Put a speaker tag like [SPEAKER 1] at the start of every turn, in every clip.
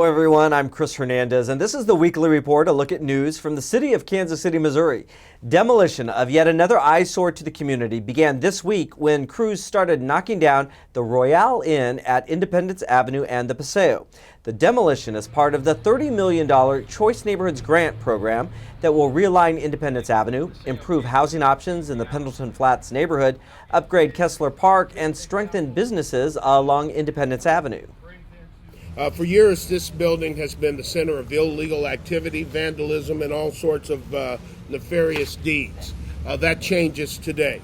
[SPEAKER 1] Hello everyone, I'm Chris Hernandez and this is the Weekly Report, a look at news from the city of Kansas City, Missouri. Demolition of yet another eyesore to the community began this week when crews started knocking down the Royale Inn at Independence Avenue and the Paseo. The demolition is part of the $30 million Choice Neighborhoods Grant program that will realign Independence Avenue, improve housing options in the Pendleton Flats neighborhood, upgrade Kessler Park, and strengthen businesses along Independence Avenue.
[SPEAKER 2] For years, this building has been the center of illegal activity, vandalism, and all sorts of nefarious deeds. That changes today.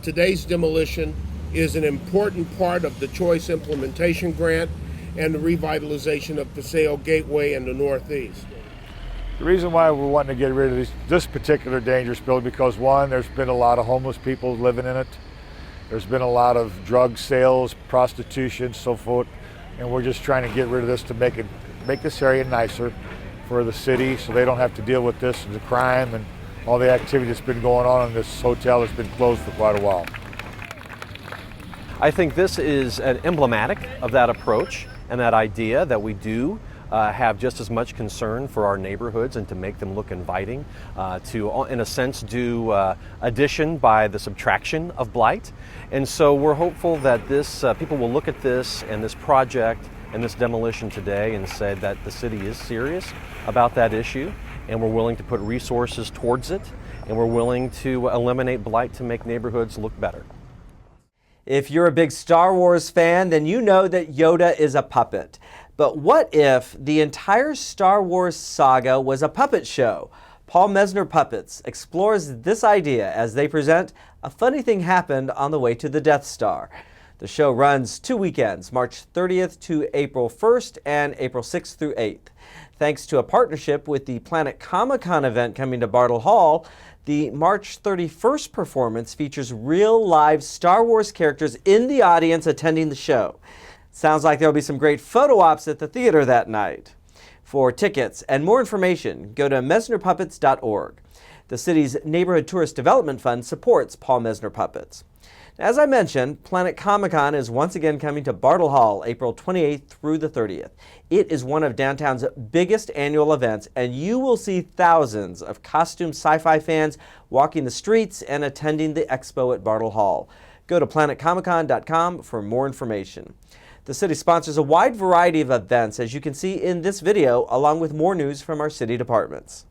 [SPEAKER 2] Today's demolition is an important part of the Choice Implementation Grant and the revitalization of Paseo Gateway in the Northeast.
[SPEAKER 3] The reason why we're wanting to get rid of this particular dangerous building because, one, there's been a lot of homeless people living in it. There's been a lot of drug sales, prostitution, so forth. And we're just trying to get rid of this to make this area nicer for the city so they don't have to deal with this, the crime and all the activity that's been going on in this hotel that's been closed for quite a while.
[SPEAKER 4] I think this is emblematic of that approach and that idea that we do have just as much concern for our neighborhoods and to make them look inviting, to, in a sense, do addition by the subtraction of blight. And so we're hopeful that this people will look at this and this project and this demolition today and say that the city is serious about that issue and we're willing to put resources towards it and we're willing to eliminate blight to make neighborhoods look better.
[SPEAKER 1] If you're a big Star Wars fan, then you know that Yoda is a puppet. But what if the entire Star Wars saga was a puppet show? Paul Messner Puppets explores this idea as they present A Funny Thing Happened on the Way to the Death Star. The show runs 2 weekends, March 30th to April 1st and April 6th through 8th. Thanks to a partnership with the Planet Comic-Con event coming to Bartle Hall, the March 31st performance features real live Star Wars characters in the audience attending the show. Sounds like there'll be some great photo ops at the theater that night. For tickets and more information, go to messnerpuppets.org. The city's Neighborhood Tourist Development Fund supports Paul Messner Puppets. As I mentioned, Planet Comic-Con is once again coming to Bartle Hall April 28th through the 30th. It is one of downtown's biggest annual events, and you will see thousands of costume sci-fi fans walking the streets and attending the expo at Bartle Hall. Go to planetcomiccon.com for more information. The city sponsors a wide variety of events, as you can see in this video, along with more news from our city departments.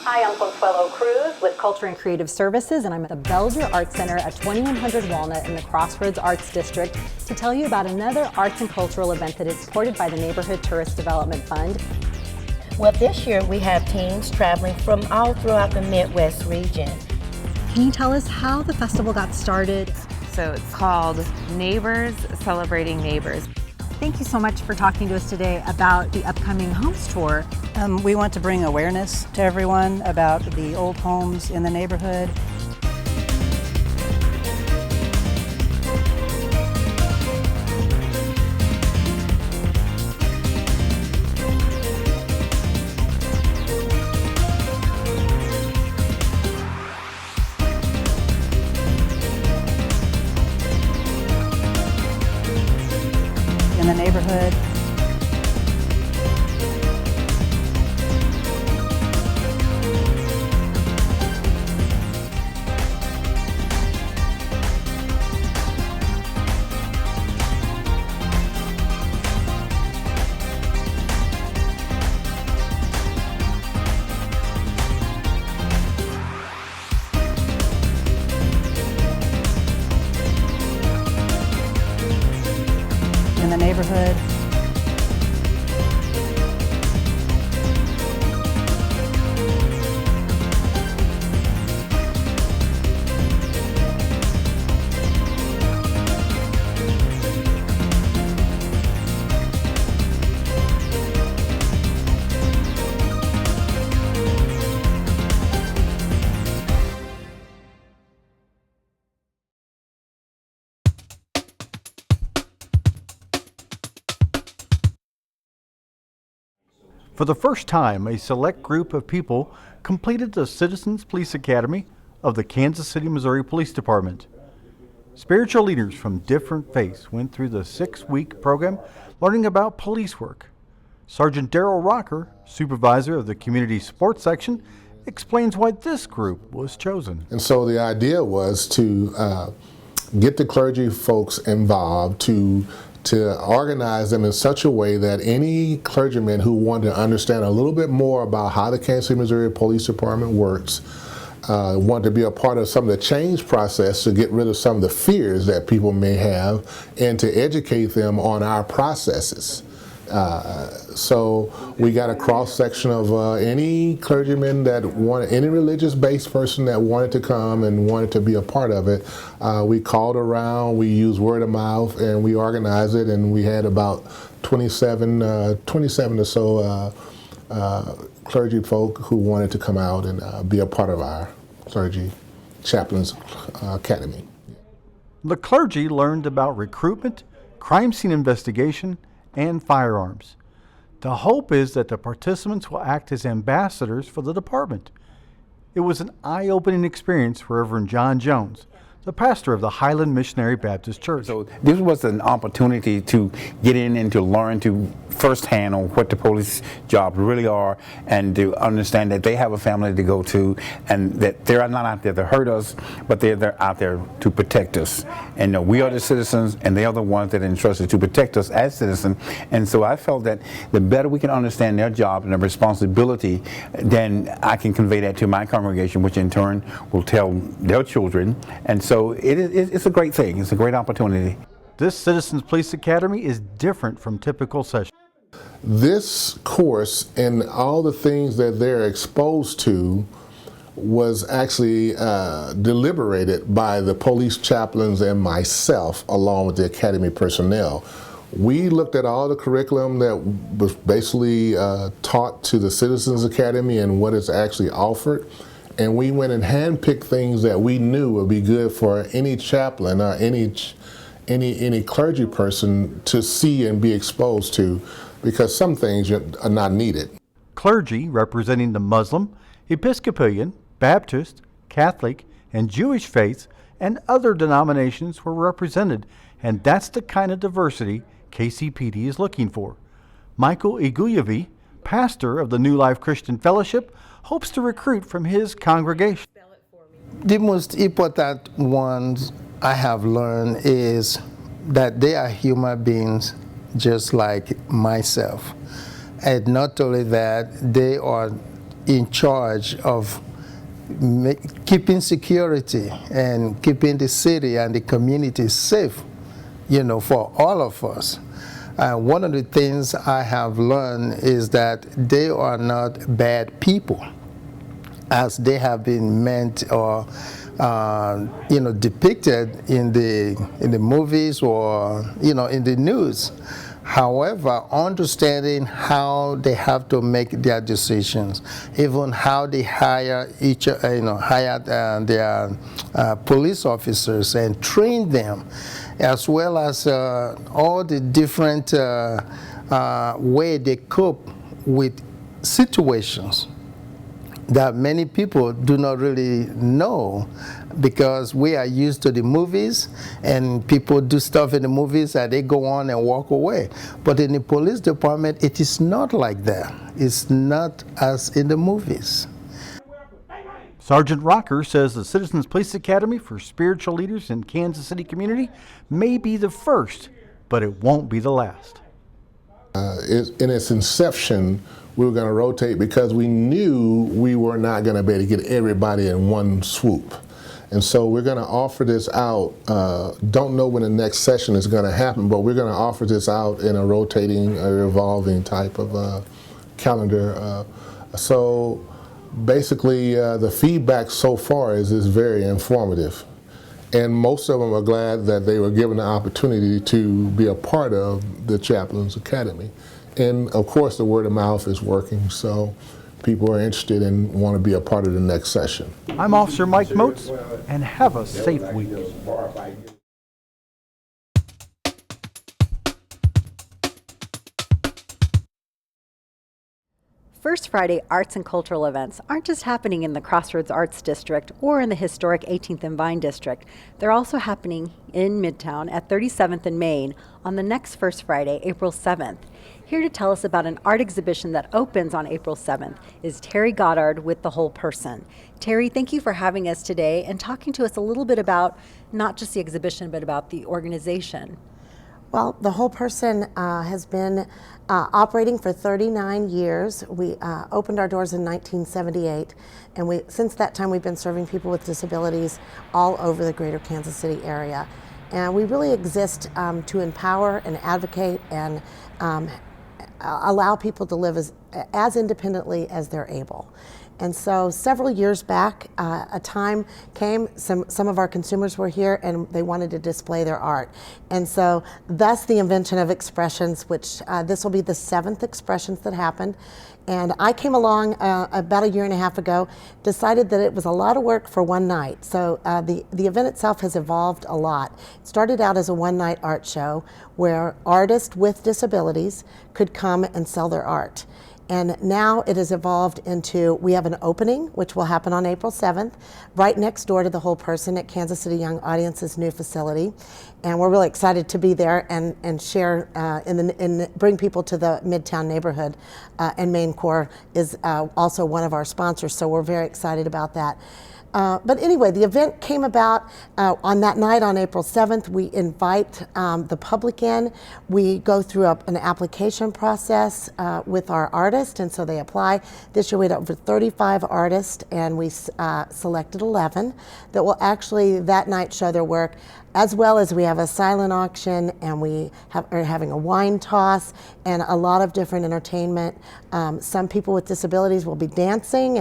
[SPEAKER 5] Hi, I'm Consuelo Cruz with Culture and Creative Services, and I'm at the Belger Arts Center at 2100 Walnut in the Crossroads Arts District to tell you about another arts and cultural event that is supported by the Neighborhood Tourist Development Fund.
[SPEAKER 6] Well, this year we have teams traveling from all throughout the Midwest region.
[SPEAKER 5] Can you tell us how the festival got started?
[SPEAKER 7] So it's called Neighbors Celebrating Neighbors.
[SPEAKER 5] Thank you so much for talking to us today about the upcoming homes tour.
[SPEAKER 8] We want to bring awareness to everyone about the old homes in the neighborhood. In the neighborhood. In the neighborhood.
[SPEAKER 9] For the first time, a select group of people completed the Citizens Police Academy of the Kansas City, Missouri Police Department. Spiritual leaders from different faiths went through the 6-week program learning about police work. Sergeant Daryl Rocker, supervisor of the community sports section, explains why this group was chosen.
[SPEAKER 10] And so the idea was to get the clergy folks involved, to organize them in such a way that any clergyman who wanted to understand a little bit more about how the Kansas City, Missouri Police Department works, wanted to be a part of some of the change process to get rid of some of the fears that people may have and to educate them on our processes. So we got a cross section of any clergyman that wanted, any religious-based person that wanted to come and wanted to be a part of it. We called around, we used word of mouth, and we organized it, and we had about 27 or so clergy folk who wanted to come out and be a part of our clergy chaplains academy.
[SPEAKER 9] The clergy learned about recruitment, crime scene investigation, and firearms. The hope is that the participants will act as ambassadors for the department. It was an eye-opening experience for Reverend John Jones, the pastor of the Highland Missionary Baptist Church.
[SPEAKER 11] So this was an opportunity to get in and to learn to firsthand on what the police jobs really are, and to understand that they have a family to go to, and that they're not out there to hurt us, but they're out there to protect us. And we are the citizens, and they are the ones that are entrusted to protect us as citizens. And so I felt that the better we can understand their job and their responsibility, then I can convey that to my congregation, which in turn will tell their children. And so it's a great thing. It's a great opportunity.
[SPEAKER 9] This Citizens Police Academy is different from typical sessions.
[SPEAKER 10] This course and all the things that they're exposed to was actually deliberated by the police chaplains and myself, along with the academy personnel. We looked at all the curriculum that was basically taught to the Citizens Academy and what is actually offered, and we went and handpicked things that we knew would be good for any chaplain or any clergy person to see and be exposed to, because some things are not needed.
[SPEAKER 9] Clergy representing the Muslim, Episcopalian, Baptist, Catholic, and Jewish faiths and other denominations were represented, and that's the kind of diversity KCPD is looking for. Michael Iguyevi, pastor of the New Life Christian Fellowship, hopes to recruit from his congregation.
[SPEAKER 12] The most important ones I have learned is that they are human beings just like myself. And not only that, they are in charge of keeping security and keeping the city and the community safe, for all of us. One of the things I have learned is that they are not bad people, as they have been meant or depicted in the movies or in the news. However, understanding how they have to make their decisions, even how they hire their police officers and train them, as well as all the different way they cope with situations that many people do not really know, because we are used to the movies and people do stuff in the movies and they go on and walk away. But in the police department, it is not like that. It's not as in the movies.
[SPEAKER 9] Sergeant Rocker says the Citizens Police Academy for spiritual leaders in Kansas City community may be the first, but it won't be the last.
[SPEAKER 10] In its inception, we were going to rotate because we knew we were not going to be able to get everybody in one swoop. And so we're going to offer this out. Don't know when the next session is going to happen, but we're going to offer this out in a rotating, revolving type of calendar. So basically, the feedback so far is very informative. And most of them are glad that they were given the opportunity to be a part of the Chaplains Academy. And of course, the word of mouth is working, so people are interested and want to be a part of the next session.
[SPEAKER 9] I'm Officer Mike Moats, and have a safe week.
[SPEAKER 5] First Friday arts and cultural events aren't just happening in the Crossroads Arts District or in the historic 18th and Vine District. They're also happening in Midtown at 37th and Main on the next First Friday, April 7th. Here to tell us about an art exhibition that opens on April 7th is Terry Goddard with The Whole Person. Terry, thank you for having us today and talking to us a little bit about not just the exhibition, but about the organization.
[SPEAKER 13] Well, The Whole Person has been operating for 39 years. We opened our doors in 1978, and since that time we've been serving people with disabilities all over the greater Kansas City area. And we really exist to empower and advocate and allow people to live as independently as they're able. And so several years back, a time came, some of our consumers were here and they wanted to display their art. And so thus the invention of Expressions, which this will be the 7th Expressions that happened. And I came along about a year and a half ago, decided that it was a lot of work for one night. So the event itself has evolved a lot. It started out as a one-night art show where artists with disabilities could come and sell their art. And now it has evolved into, we have an opening, which will happen on April 7th, right next door to The Whole Person at Kansas City Young Audience's new facility. And we're really excited to be there and share and bring people to the Midtown neighborhood. And Main Core is also one of our sponsors, so we're very excited about that. But anyway, the event came about on that night on April 7th. We invite the public in. We go through an application process with our artists, and so they apply. This year we had over 35 artists, and we selected 11 that will actually that night show their work, as well as we have a silent auction, and we are having a wine toss and a lot of different entertainment. Some people with disabilities will be dancing,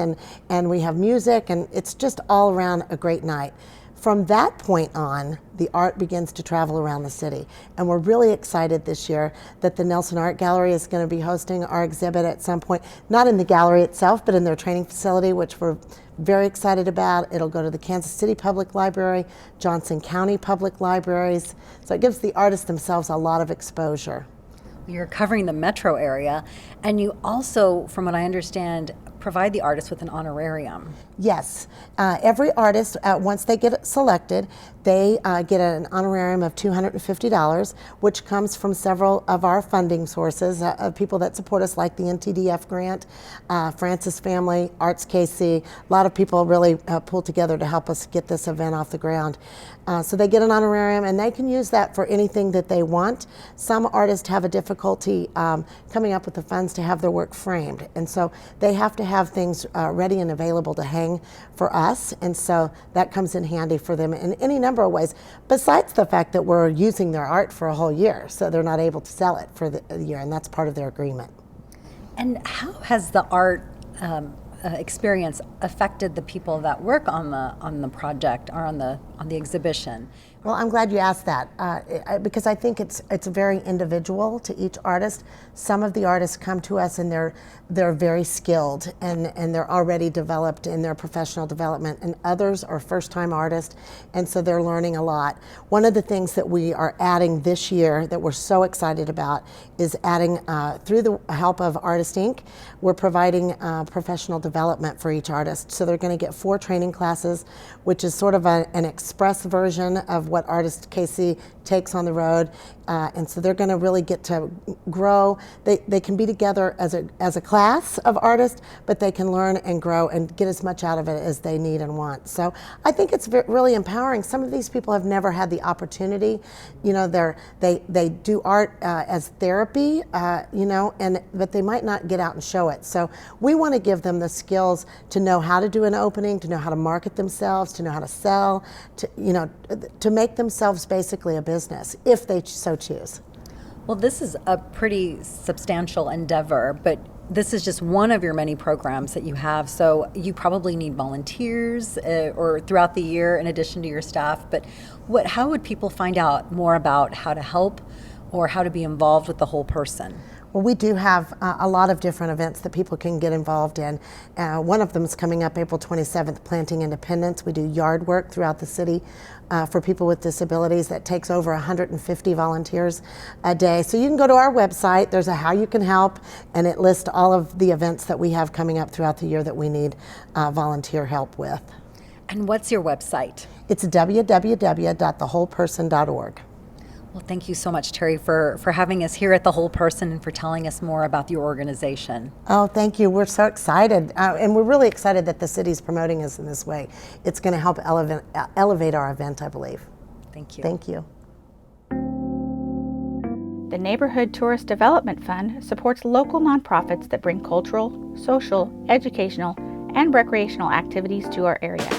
[SPEAKER 13] and we have music, and it's just all around a great night. From that point on, the art begins to travel around the city. And we're really excited this year that the Nelson Art Gallery is going to be hosting our exhibit at some point, not in the gallery itself, but in their training facility, which we're very excited about. It'll go to the Kansas City Public Library, Johnson County Public Libraries. So it gives the artists themselves a lot of exposure.
[SPEAKER 5] You're covering the metro area, and you also, from what I understand, provide the artists with an honorarium.
[SPEAKER 13] Yes. Every artist, once they get selected, they get an honorarium of $250, which comes from several of our funding sources, of people that support us, like the NTDF grant, Francis Family, Arts KC. A lot of people really pulled together to help us get this event off the ground. So they get an honorarium, and they can use that for anything that they want. Some artists have a difficulty coming up with the funds to have their work framed, and so they have to have things ready and available to hang for us, and so that comes in handy for them in any number of ways, besides the fact that we're using their art for a whole year, so they're not able to sell it for the year, and that's part of their agreement.
[SPEAKER 5] And how has the art experience affected the people that work on the project or on the exhibition?
[SPEAKER 13] Well, I'm glad you asked that because I think it's very individual to each artist. Some of the artists come to us and they're very skilled and they're already developed in their professional development, and others are first-time artists, and so they're learning a lot. One of the things that we are adding this year that we're so excited about is adding, through the help of Artist Inc., we're providing professional development for each artist. So they're going to get 4 training classes, which is sort of an express version of what Artist KC takes on the road, and so they're going to really get to grow. They can be together as a class of artists, but they can learn and grow and get as much out of it as they need and want. So I think it's really empowering. Some of these people have never had the opportunity. You know, they do art as therapy, you know, but they might not get out and show it. So we want to give them the skills to know how to do an opening, to know how to market themselves, to know how to sell, to make themselves basically a business, if they so choose.
[SPEAKER 5] Well, this is a pretty substantial endeavor, but this is just one of your many programs that you have, so you probably need volunteers or throughout the year in addition to your staff. But how would people find out more about how to help or how to be involved with The Whole Person?
[SPEAKER 13] Well, we do have a lot of different events that people can get involved in. One of them is coming up April 27th, Planting Independence. We do yard work throughout the city for people with disabilities. That takes over 150 volunteers a day. So you can go to our website, there's a how you can help, and it lists all of the events that we have coming up throughout the year that we need volunteer help with.
[SPEAKER 5] And what's your website?
[SPEAKER 13] It's www.thewholeperson.org.
[SPEAKER 5] Well, thank you so much, Terry, for having us here at The Whole Person and for telling us more about your organization.
[SPEAKER 13] Oh, thank you. We're so excited. And we're really excited that the city's promoting us in this way. It's going to help elevate our event, I believe.
[SPEAKER 5] Thank you.
[SPEAKER 13] Thank you.
[SPEAKER 14] The Neighborhood Tourist Development Fund supports local nonprofits that bring cultural, social, educational, and recreational activities to our area.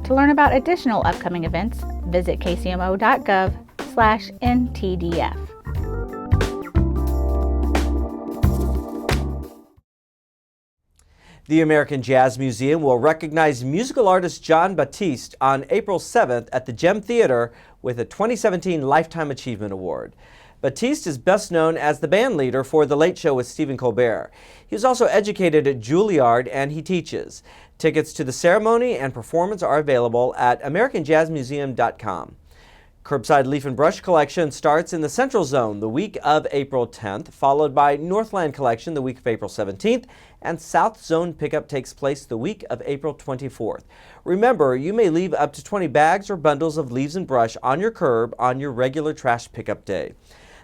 [SPEAKER 14] To learn about additional upcoming events, visit kcmo.gov/ntdf.
[SPEAKER 1] The American Jazz Museum will recognize musical artist John Batiste on April 7th at the Gem Theater with a 2017 Lifetime Achievement Award. Batiste is best known as the band leader for The Late Show with Stephen Colbert. He was also educated at Juilliard and he teaches. Tickets to the ceremony and performance are available at americanjazzmuseum.com. Curbside Leaf and Brush Collection starts in the Central Zone the week of April 10th, followed by Northland Collection the week of April 17th, and South Zone Pickup takes place the week of April 24th. Remember, you may leave up to 20 bags or bundles of leaves and brush on your curb on your regular trash pickup day.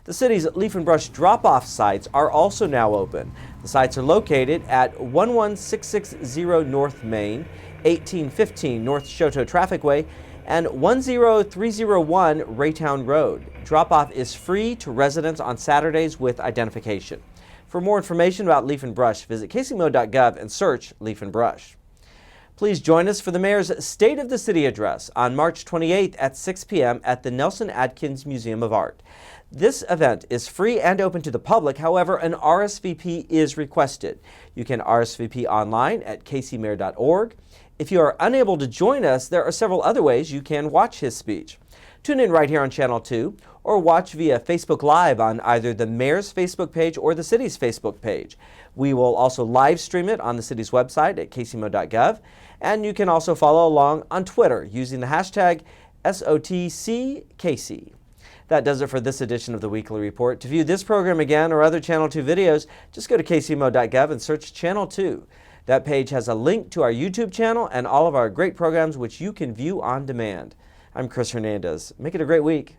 [SPEAKER 1] The city's leaf and brush drop-off sites are also now open. The sites are located at 11660 North Main, 1815 North Shoto Trafficway, and 10301 Raytown Road. Drop-off is free to residents on Saturdays with identification. For more information about Leaf and Brush, visit kcmo.gov and search Leaf and Brush. Please join us for the Mayor's State of the City Address on March 28th at 6 p.m. at the Nelson Atkins Museum of Art. This event is free and open to the public. However, an RSVP is requested. You can RSVP online at kcmayor.org. If you are unable to join us, there are several other ways you can watch his speech. Tune in right here on Channel 2 or watch via Facebook Live on either the Mayor's Facebook page or the city's Facebook page. We will also live stream it on the city's website at kcmo.gov, and you can also follow along on Twitter using the hashtag SOTCKC. That does it for this edition of the Weekly Report. To view this program again or other Channel 2 videos, just go to kcmo.gov and search Channel 2. That page has a link to our YouTube channel and all of our great programs which you can view on demand. I'm Chris Hernandez. Make it a great week.